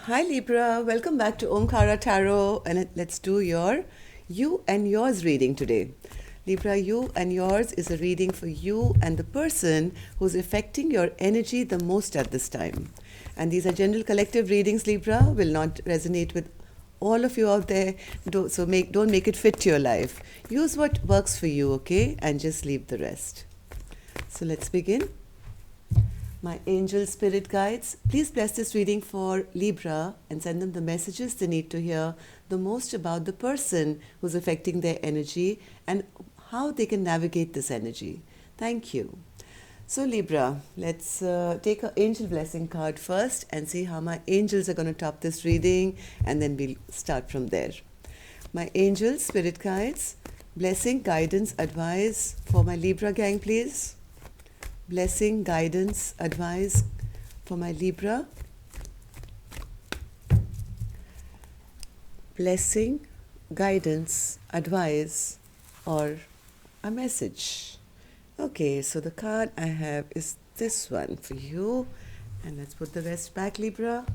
Hi Libra, welcome back to Omkara Tarot and let's do your You and Yours reading today. Libra, You and Yours is a reading for you and the person who's affecting your energy the most at this time. And these are general collective readings, Libra, will not resonate with all of you out there. Don't make it fit to your life. Use what works for you, okay? And just leave the rest. So let's begin. My angel spirit guides, please bless this reading for Libra and send them the messages they need to hear the most about the person who's affecting their energy and how they can navigate this energy. Thank you. So Libra, let's take an angel blessing card first and see how my angels are going to top this reading, and then we'll start from there. My angel spirit guides, blessing, guidance, advice for my Libra gang, please. Blessing, guidance, advice for my Libra. Blessing, guidance, advice, or a message. Okay, so the card I have is this one for you. And let's put the rest back, Libra.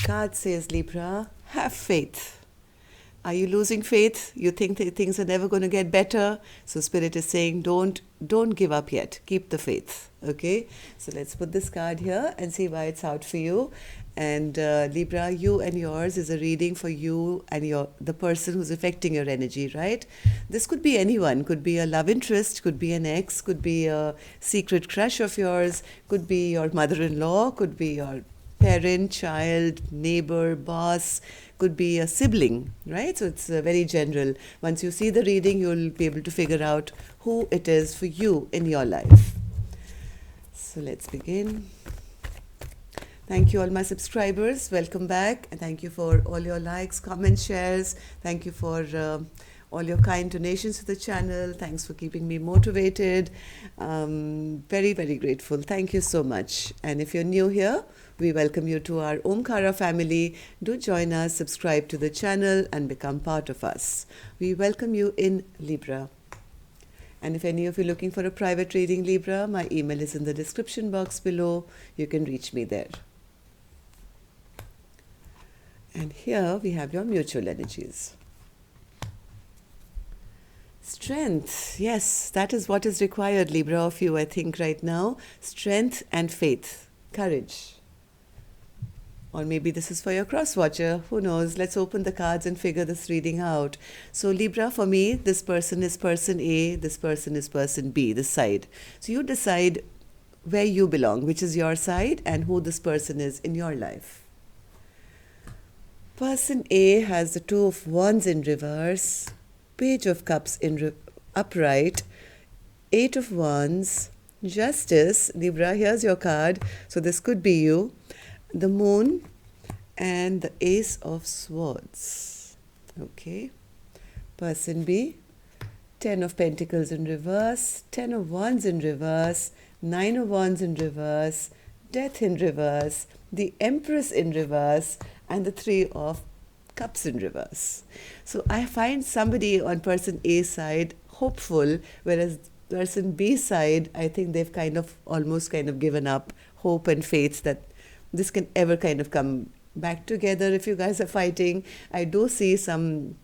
Card says, Libra, have faith. Are you losing faith? You think that things are never going to get better? So Spirit is saying, don't give up yet. Keep the faith. Okay? So let's put this card here and see why it's out for you. And Libra, You and Yours is a reading for you and the person who's affecting your energy, right? This could be anyone. Could be a love interest, could be an ex, could be a secret crush of yours, could be your mother-in-law, could be your parent, child, neighbor, boss, could be a sibling, right? So it's very general. Once you see the reading, you'll be able to figure out who it is for you in your life. So let's begin. Thank you all my subscribers. Welcome back. And thank you for all your likes, comments, shares. Thank you for all your kind donations to the channel. Thanks for keeping me motivated. Very, very grateful. Thank you so much. And if you're new here, we welcome you to our Omkara family. Do join us, subscribe to the channel and become part of us. We welcome you in Libra. And if any of you are looking for a private reading, Libra, my email is in the description box below. You can reach me there. And here we have your mutual energies. Strength. Yes, that is what is required, Libra, of you, I think, right now. Strength and faith. Courage. Or maybe this is for your cross watcher. Who knows? Let's open the cards and figure this reading out. So Libra, for me, this person is person A, this person is person B, this side. So you decide where you belong, which is your side, and who this person is in your life. Person A has the Two of Wands in reverse, Page of Cups in upright, Eight of Wands, Justice. Libra, here's your card. So this could be you. The Moon and the Ace of Swords. Okay. Person B, Ten of Pentacles in reverse, Ten of Wands in reverse, Nine of Wands in reverse, Death in reverse, the Empress in reverse, and the Three of Cups in reverse. So I find somebody on person A side hopeful, whereas person B side, I think they've almost given up hope and faith that this can ever come back together. If you guys are fighting, I do see some.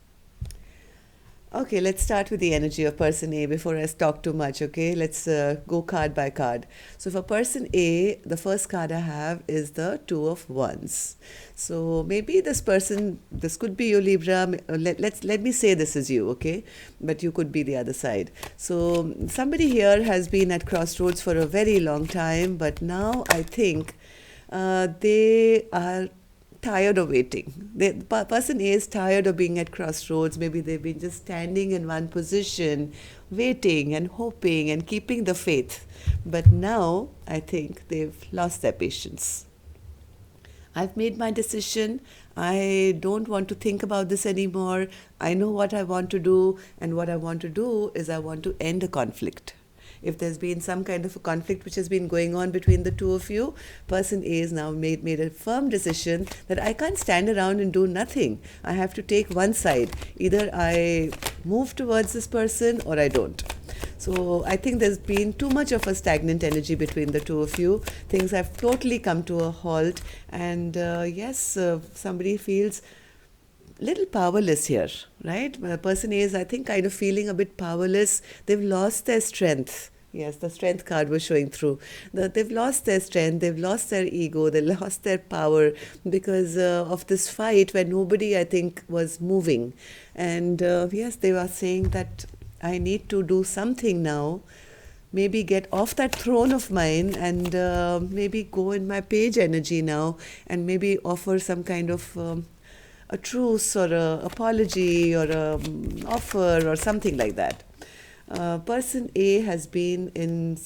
Okay, let's start with the energy of person A before I talk too much, okay? Let's go card by card. So for person A, the first card I have is the Two of Wands. So maybe this person, this could be you, Libra. Let me say this is you, okay? But you could be the other side. So somebody here has been at crossroads for a very long time, but now I think they are tired of waiting. The person A is tired of being at crossroads. Maybe they've been just standing in one position, waiting and hoping and keeping the faith. But now I think they've lost their patience. I've made my decision. I don't want to think about this anymore. I know what I want to do, and what I want to do is I want to end a conflict. If there's been some kind of a conflict which has been going on between the two of you, person A has now made a firm decision that I can't stand around and do nothing. I have to take one side. Either I move towards this person or I don't. So I think there's been too much of a stagnant energy between the two of you. Things have totally come to a halt, and yes, somebody feels little powerless here, right? Person A is, I think, kind of feeling a bit powerless. They've lost their strength. Yes, the strength card was showing through. They've lost their strength, they've lost their ego, they lost their power because of this fight where nobody, I think, was moving. And yes, they were saying that I need to do something now, maybe get off that throne of mine and maybe go in my page energy now and maybe offer some kind of a truce or a apology or a offer or something like that. Person A has been in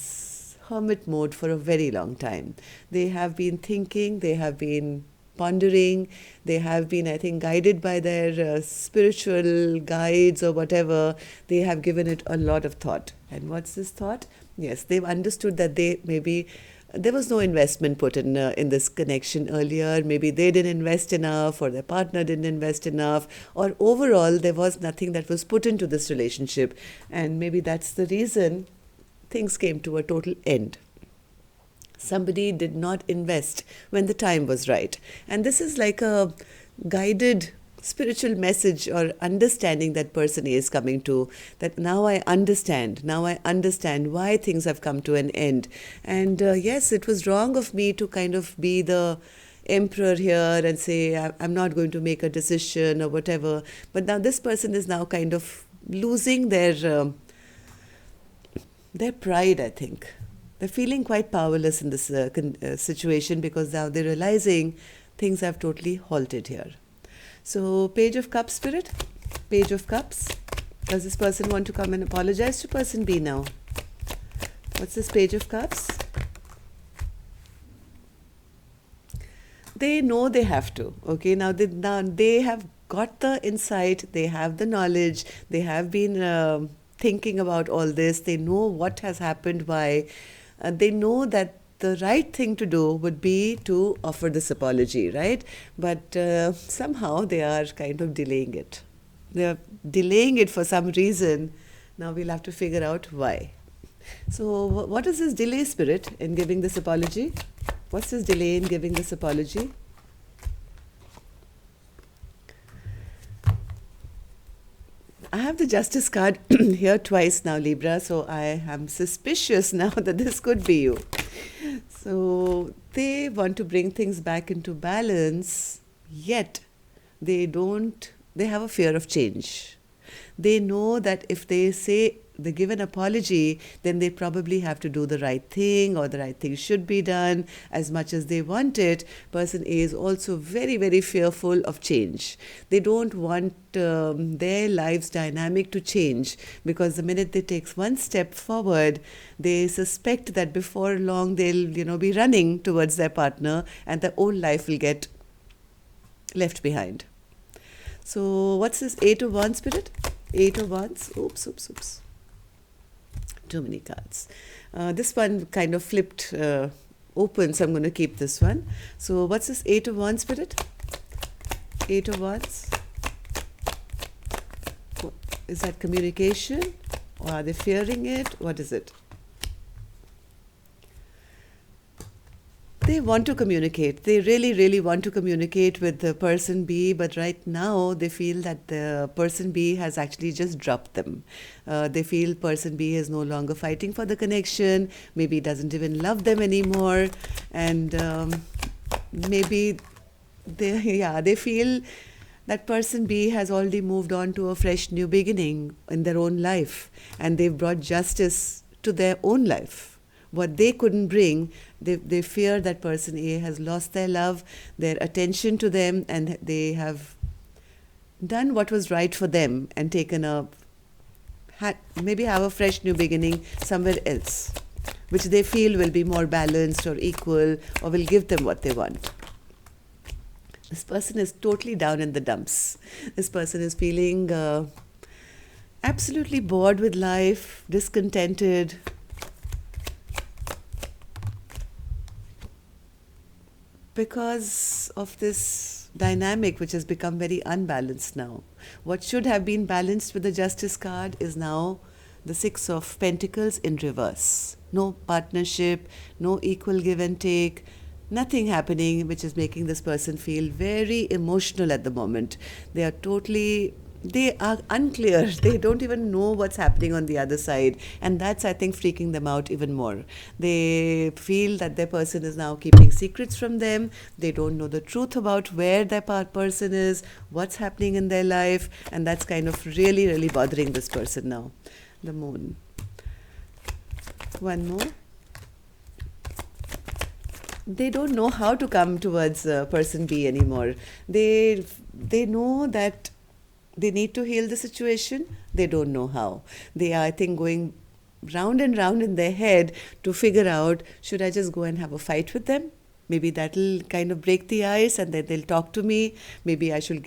hermit mode for a very long time. They have been thinking, they have been pondering, they have been, I think, guided by their spiritual guides or whatever. They have given it a lot of thought. And what's this thought? Yes, they've understood that they maybe there was no investment put in this connection earlier. Maybe they didn't invest enough, or their partner didn't invest enough, or overall there was nothing that was put into this relationship, and maybe that's the reason things came to a total end. Somebody did not invest when the time was right, and this is like a guided spiritual message or understanding that person is coming to, that now I understand why things have come to an end. And yes, it was wrong of me to kind of be the emperor here and say I'm not going to make a decision or whatever, but now this person is now kind of losing their pride, I think. They're feeling quite powerless in this situation because now they're realizing things have totally halted here. So, Page of Cups, Spirit. Page of Cups. Does this person want to come and apologize to person B now? What's this Page of Cups? They know they have to. Okay, now they have got the insight, they have the knowledge, they have been thinking about all this, they know what has happened, why. They know that the right thing to do would be to offer this apology, right? But somehow they are kind of delaying it. They are delaying it for some reason. Now we'll have to figure out why. So what is this delay, Spirit, in giving this apology? What's this delay in giving this apology? I have the Justice card here twice now, Libra, so I am suspicious now that this could be you. So they want to bring things back into balance, yet they have a fear of change. They know that if they give an apology, then they probably have to do the right thing, or the right thing should be done as much as they want it. Person A is also very, very fearful of change. They don't want their life's dynamic to change, because the minute they take one step forward, they suspect that before long they'll be running towards their partner and their own life will get left behind. So what's this 8 of Wands, Spirit? 8 of Wands. Oops. Too many cards. This one kind of flipped open, so I'm going to keep this one. So what's this 8 of Wands, Spirit? 8 of Wands. Is that communication? Or are they fearing it? What is it? They want to communicate. They really, really want to communicate with the person B, but right now they feel that the person B has actually just dropped them. They feel person B is no longer fighting for the connection, maybe doesn't even love them anymore, and maybe they feel that person B has already moved on to a fresh new beginning in their own life, and they've brought justice to their own life. What they couldn't bring, they fear that person A has lost their love, their attention to them, and they have done what was right for them and maybe have a fresh new beginning somewhere else, which they feel will be more balanced or equal, or will give them what they want. This person is totally down in the dumps. This person is feeling absolutely bored with life, discontented, because of this dynamic which has become very unbalanced now. What should have been balanced with the Justice card is now the Six of Pentacles in reverse. No partnership, no equal give and take, nothing happening, which is making this person feel very emotional at the moment. They are unclear. They don't even know what's happening on the other side. And that's, I think, freaking them out even more. They feel that their person is now keeping secrets from them. They don't know the truth about where their person is, what's happening in their life. And that's kind of really, really bothering this person now. The Moon. One more. They don't know how to come towards person B anymore. They know that they need to heal the situation. They don't know how. They are, I think, going round and round in their head to figure out, should I just go and have a fight with them? Maybe that'll kind of break the ice and then they'll talk to me. Maybe I should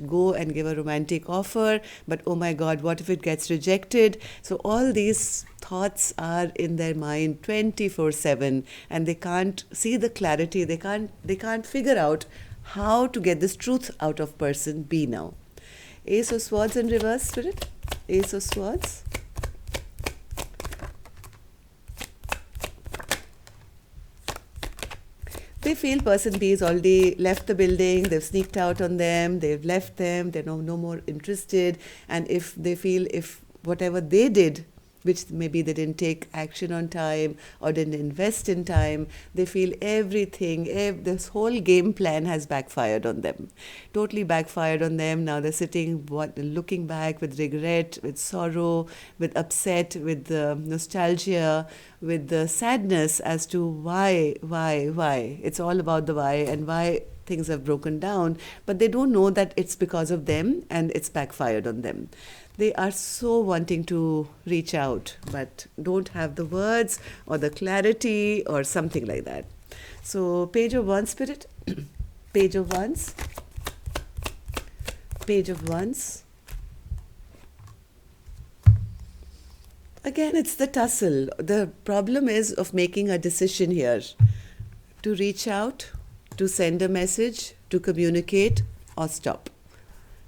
go and give a romantic offer. But oh my God, what if it gets rejected? So all these thoughts are in their mind 24/7 and they can't see the clarity. They can't figure out how to get this truth out of person B now. Ace of Swords in reverse, Spirit. Ace of Swords. They feel person B has already left the building, they've sneaked out on them, they've left them, they're no more interested. And if they feel if whatever they did, which maybe they didn't take action on time or didn't invest in time, they feel everything, this whole game plan has backfired on them. Totally backfired on them. Now they're sitting, looking back with regret, with sorrow, with upset, with nostalgia, with the sadness as to why. It's all about the why and why things have broken down, but they don't know that it's because of them and it's backfired on them. They are so wanting to reach out, but don't have the words or the clarity or something like that. So Page of Wands, Spirit. Page of Wands. Page of Wands. Again, it's the tussle. The problem is of making a decision here. To reach out, to send a message, to communicate, or stop.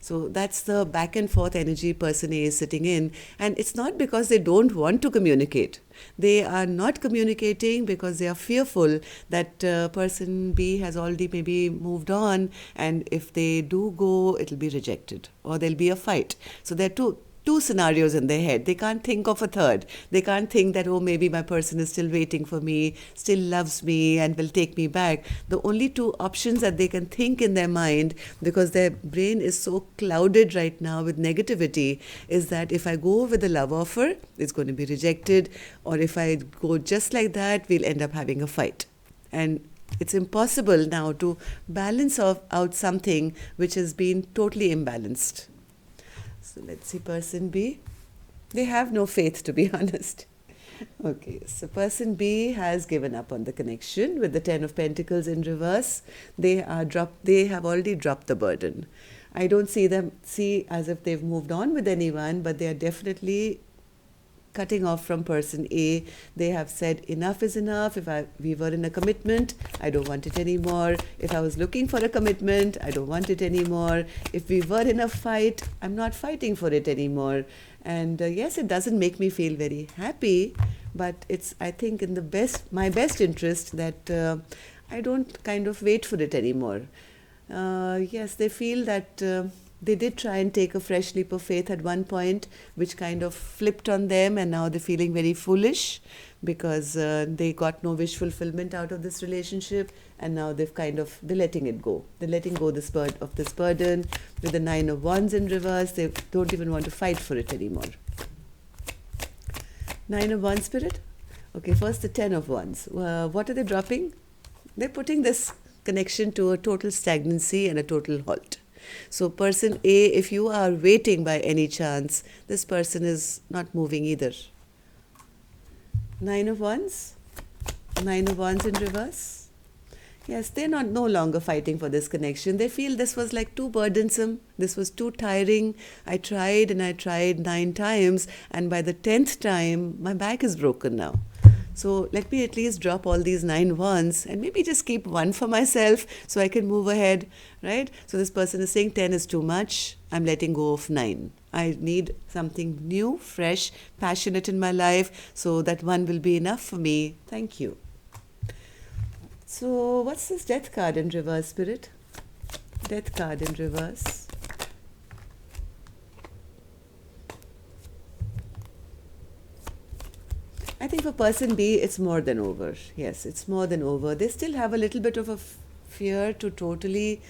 So that's the back and forth energy person A is sitting in. And it's not because they don't want to communicate. They are not communicating because they are fearful that person B has already maybe moved on. And if they do go, it'll be rejected or there'll be a fight. So there are two scenarios in their head. They can't think of a third. They can't think that, oh, maybe my person is still waiting for me, still loves me and will take me back. The only two options that they can think in their mind, because their brain is so clouded right now with negativity, is that if I go with a love offer, it's going to be rejected. Or if I go just like that, we'll end up having a fight. And it's impossible now to balance out something which has been totally imbalanced. So let's see person B. They have no faith, to be honest. Okay, so person B has given up on the connection with the Ten of Pentacles in reverse. They have already dropped the burden. I don't see as if they've moved on with anyone, but they are definitely cutting off from person A. They have said enough is enough. If we were in a commitment, I don't want it anymore. If I was looking for a commitment, I don't want it anymore. If we were in a fight, I'm not fighting for it anymore. And yes, it doesn't make me feel very happy, but it's, I think, in my best interest that I don't kind of wait for it anymore. Yes, they feel that they did try and take a fresh leap of faith at one point, which kind of flipped on them, and now they're feeling very foolish because they got no wish fulfillment out of this relationship, and now they're letting it go. They're letting go of this burden. With the Nine of Wands in reverse, they don't even want to fight for it anymore. Nine of Wands, Spirit. Okay, first the Ten of Wands. What are they dropping? They're putting this connection to a total stagnancy and a total halt. So person A, if you are waiting by any chance, this person is not moving either. Nine of Wands. Nine of Wands in reverse. Yes, they're no longer fighting for this connection. They feel this was like too burdensome. This was too tiring. I tried 9 times, and by the 10th time, my back is broken now. So let me at least drop all these 9 wands and maybe just keep one for myself so I can move ahead, right? So this person is saying 10 is too much. I'm letting go of 9. I need something new, fresh, passionate in my life, so that one will be enough for me. Thank you. So, what's this death card in reverse, Spirit? Death card in reverse. I think for person B, it's more than over. Yes, it's more than over. They still have a little bit of a fear to totally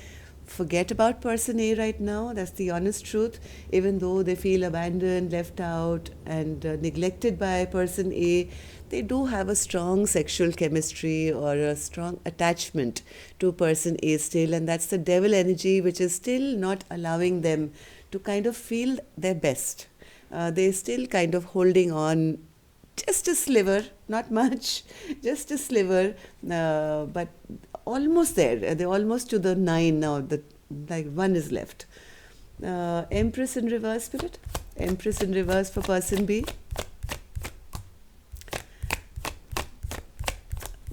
forget about person A right now. That's the honest truth. Even though they feel abandoned, left out, and neglected by person A, they do have a strong sexual chemistry or a strong attachment to person A still. And that's the devil energy, which is still not allowing them to kind of feel their best. They're still kind of holding on just a sliver, not much, just a sliver, but almost there. They're almost to the 9 now. Like one is left. Empress in reverse, Spirit. Empress in reverse for person B.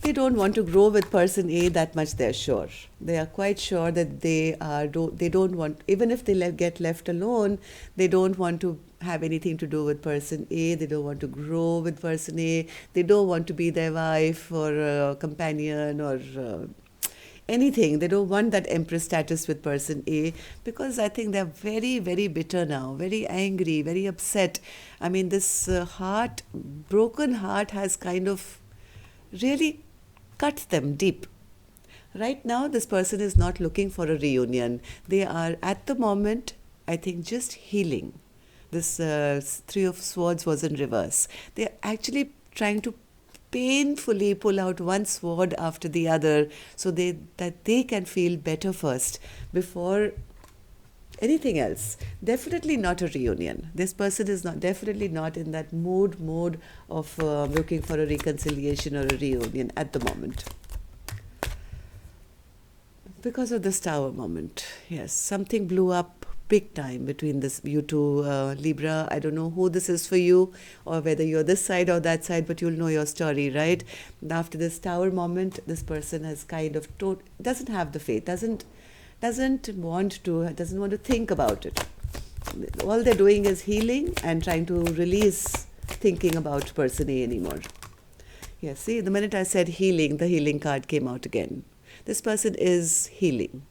They don't want to grow with person A that much. They're sure. They are quite sure that they don't want, even if they get left alone, they don't want to have anything to do with person A. They don't want to grow with person A. They don't want to be their wife or companion or anything. They don't want that empress status with person A, because I think they're very, very bitter now, very angry, very upset. I mean, this broken heart has kind of really cut them deep. Right now, this person is not looking for a reunion. They are at the moment, I think, just healing. This Three of Swords was in reverse. They're actually trying to painfully pull out one sword after the other so that they can feel better first before anything else. Definitely not a reunion. This person is definitely not in that mode of looking for a reconciliation or a reunion at the moment. Because of this Tower moment, yes, something blew up big time between you two, Libra. I don't know who this is for you, or whether you're this side or that side, but you'll know your story, right? After this Tower moment, this person has kind of doesn't have the faith, doesn't want to think about it. All they're doing is healing and trying to release thinking about person A anymore. Yes, see, the minute I said healing, the healing card came out again. This person is healing.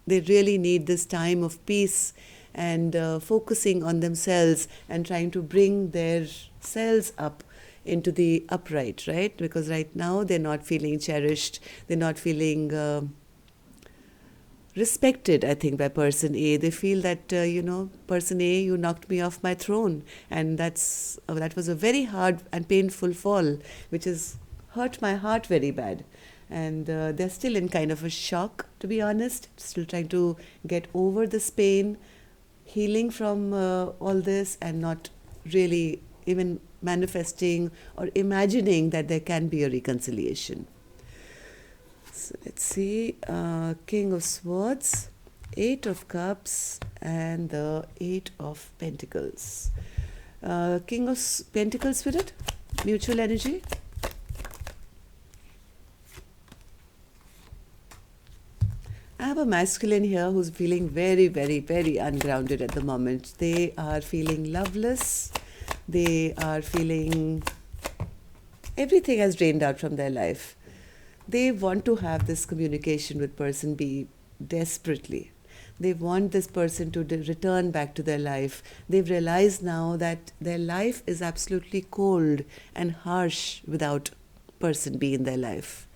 They really need this time of peace and focusing on themselves and trying to bring their selves up into the upright, right? Because right now they're not feeling cherished. They're not feeling respected, I think, by person A. They feel that, person A, you knocked me off my throne. And that was a very hard and painful fall, which has hurt my heart very bad. And they're still in kind of a shock, to be honest, still trying to get over this pain, healing from all this, and not really even manifesting or imagining that there can be a reconciliation. So let's see, King of Swords, 8 of Cups, and the 8 of Pentacles. King of Pentacles, Spirit, mutual energy. I have a masculine here who's feeling very, very, very ungrounded at the moment. They are feeling loveless. They are feeling everything has drained out from their life. They want to have this communication with person B desperately. They want this person to return back to their life. They've realized now that their life is absolutely cold and harsh without person B in their life.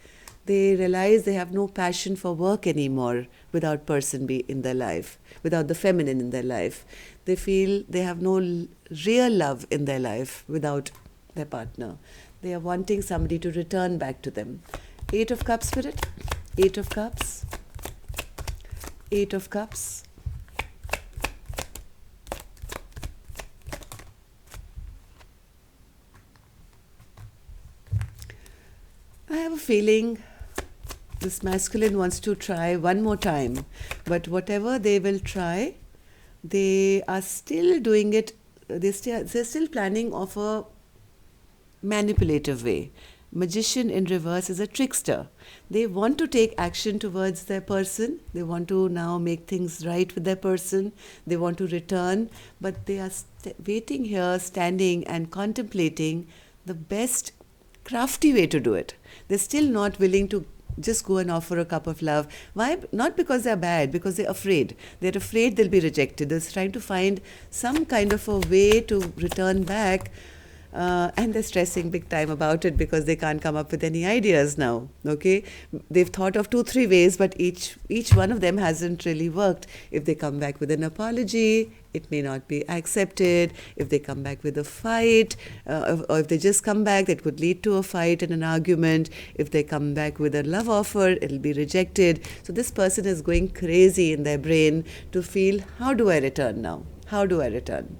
They realize they have no passion for work anymore without person B in their life, without the feminine in their life. They feel they have no real love in their life without their partner. They are wanting somebody to return back to them. 8 of Cups, Spirit. 8 of Cups. 8 of Cups. I have a feeling this masculine wants to try one more time, but whatever they will try, they are still doing it, they're still planning of a manipulative way. Magician in reverse is a trickster. They want to take action towards their person. They want to now make things right with their person. They want to return, but they are waiting here, standing and contemplating the best crafty way to do it. They're still not willing to just go and offer a cup of love. Why? Not because they're bad, because they're afraid. They're afraid they'll be rejected. They're trying to find some kind of a way to return back. And they're stressing big time about it because they can't come up with any ideas now. Okay, they've thought of 2-3 ways, but each one of them hasn't really worked. If they come back with an apology, it may not be accepted. If they come back with a fight, or if they just come back, that could lead to a fight and an argument. If they come back with a love offer, it'll be rejected. So this person is going crazy in their brain to feel, how do I return now? How do I return?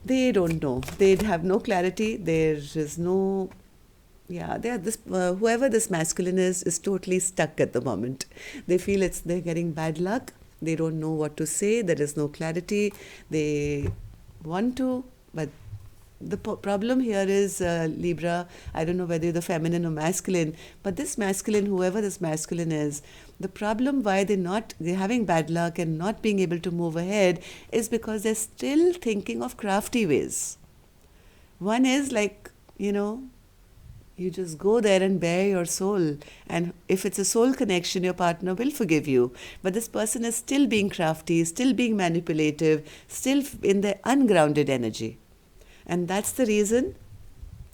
They don't know. They have no clarity. There is no, yeah, they are this, whoever this masculine is totally stuck at the moment. They feel they're getting bad luck. They don't know what to say. There is no clarity. They want to, but the problem here is, Libra, I don't know whether you're the feminine or masculine, but this masculine, whoever this masculine is, the problem why they're having bad luck and not being able to move ahead is because they're still thinking of crafty ways. One is like, you just go there and bare your soul. And if it's a soul connection, your partner will forgive you. But this person is still being crafty, still being manipulative, still in their ungrounded energy. And that's the reason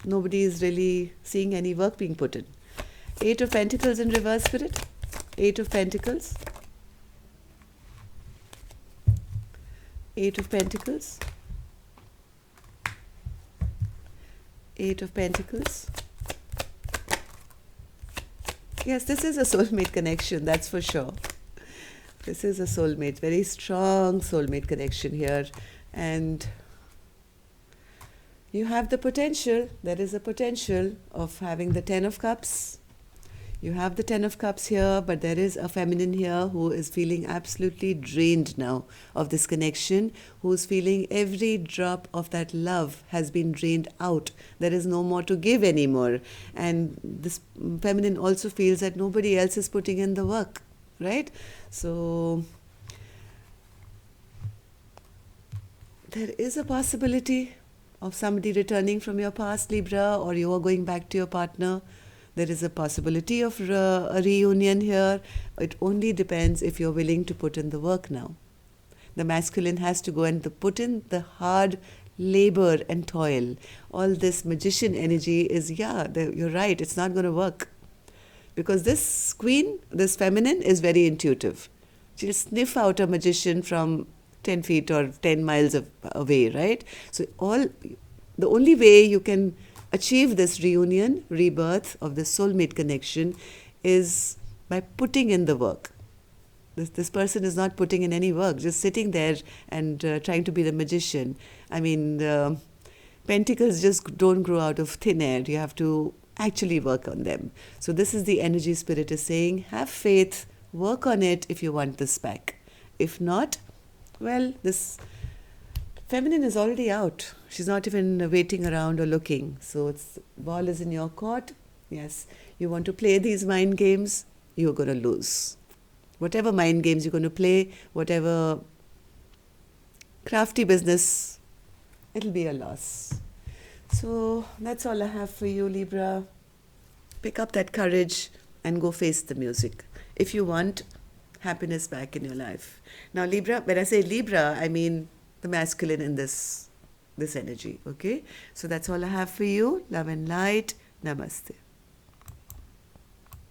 nobody is really seeing any work being put in. 8 of Pentacles in reverse, Spirit. 8 of Pentacles. 8 of Pentacles. 8 of Pentacles. Yes, this is a soulmate connection, that's for sure. This is a soulmate, very strong soulmate connection here. And you have the potential, there is a potential of having the 10 of Cups. You have the 10 of Cups here, but there is a feminine here who is feeling absolutely drained now of this connection, who is feeling every drop of that love has been drained out. There is no more to give anymore. And this feminine also feels that nobody else is putting in the work, right? So there is a possibility of somebody returning from your past, Libra, or you are going back to your partner. There is a possibility of a reunion here. It only depends if you're willing to put in the work now. The masculine has to go and put in the hard labor and toil. All this magician energy is, you're right, it's not going to work. Because this queen, this feminine, is very intuitive. She'll sniff out a magician from 10 feet or 10 miles away, right? So the only way you can achieve this reunion, rebirth of the soulmate connection is by putting in the work. This person is not putting in any work, just sitting there and trying to be the magician. I mean, pentacles just don't grow out of thin air. You have to actually work on them. So this is the energy Spirit is saying, have faith, work on it if you want this back. If not, well, this feminine is already out. She's not even waiting around or looking. So ball is in your court. Yes, you want to play these mind games, you're going to lose. Whatever mind games you're going to play, whatever crafty business, it'll be a loss. So that's all I have for you, Libra. Pick up that courage and go face the music if you want happiness back in your life. Now, Libra, when I say Libra, I mean the masculine in this energy, okay? So that's all I have for you. Love and light. Namaste.